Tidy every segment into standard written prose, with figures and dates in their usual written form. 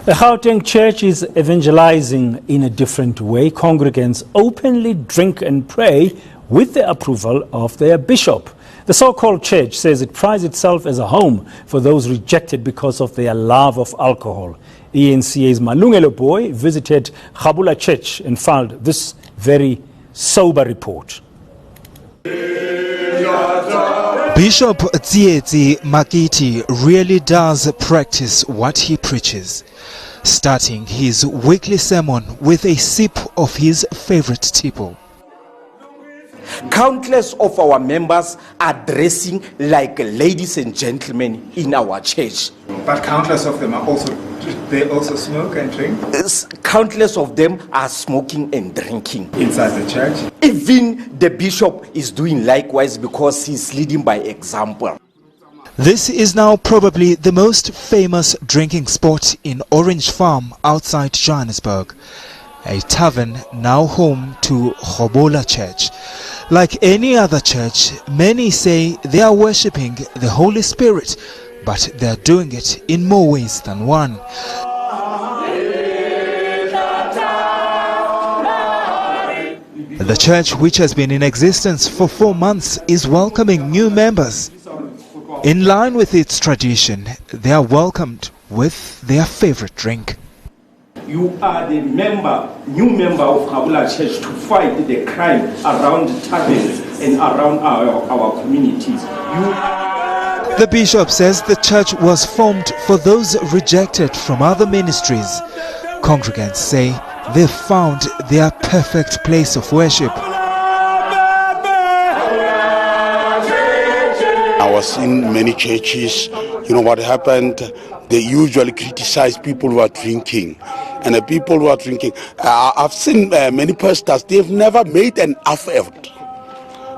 The Gauteng Church is evangelizing in a different way. Congregants openly drink and pray with the approval of their bishop. The so-called church says it prides itself as a home for those rejected because of their love of alcohol. ENCA's Malungelo Boy visited Khabula Church and filed this very sober report. Bishop Tsietsi Makiti really does practice what he preaches, starting his weekly sermon with a sip of his favorite tipple. Countless of our members are dressing like ladies and gentlemen in our church. But countless of them they also smoke and drink? Countless of them are smoking and drinking. Inside the church? Even the bishop is doing likewise because he's leading by example. This is now probably the most famous drinking spot in Orange Farm outside Johannesburg. A tavern now home to Khabula Church. Like any other church, many say they are worshipping the Holy Spirit, but they are doing it in more ways than one. The church, which has been in existence for 4 months, is welcoming new members. In line with its tradition, they are welcomed with their favorite drink. You are the new member of Khabula Church to fight the crime around taverns and around our communities. The bishop says the church was formed for those rejected from other ministries. Congregants say they found their perfect place of worship. I was in many churches. You know what happened? They usually criticize people who are drinking. And the people who are drinking, I've seen many pastors, they've never made an effort.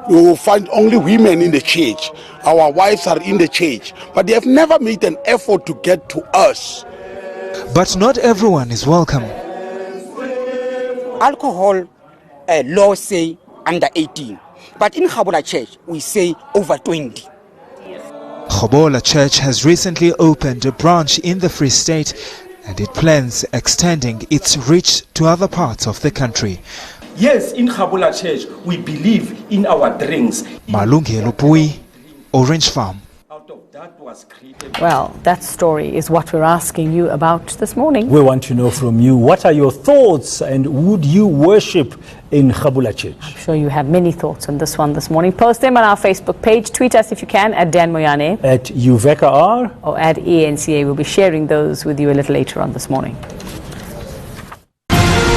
You will find only women in the church. Our wives are in the church. But they have never made an effort to get to us. But not everyone is welcome. Alcohol laws say under 18. But in Khabula Church, we say over 20. Khabula Church has recently opened a branch in the Free State, and it plans extending its reach to other parts of the country. Yes, in Khabula Church, we believe in our drinks. Malungelo Boy, Orange Farm. Well, that story is what we're asking you about this morning. We want to know from you, what are your thoughts, and would you worship in Khabula Church? I'm sure you have many thoughts on this one this morning. Post them on our Facebook page. Tweet us if you can at Dan Moyane, at Uveka R, or at ENCA. We'll be sharing those with you a little later on this morning.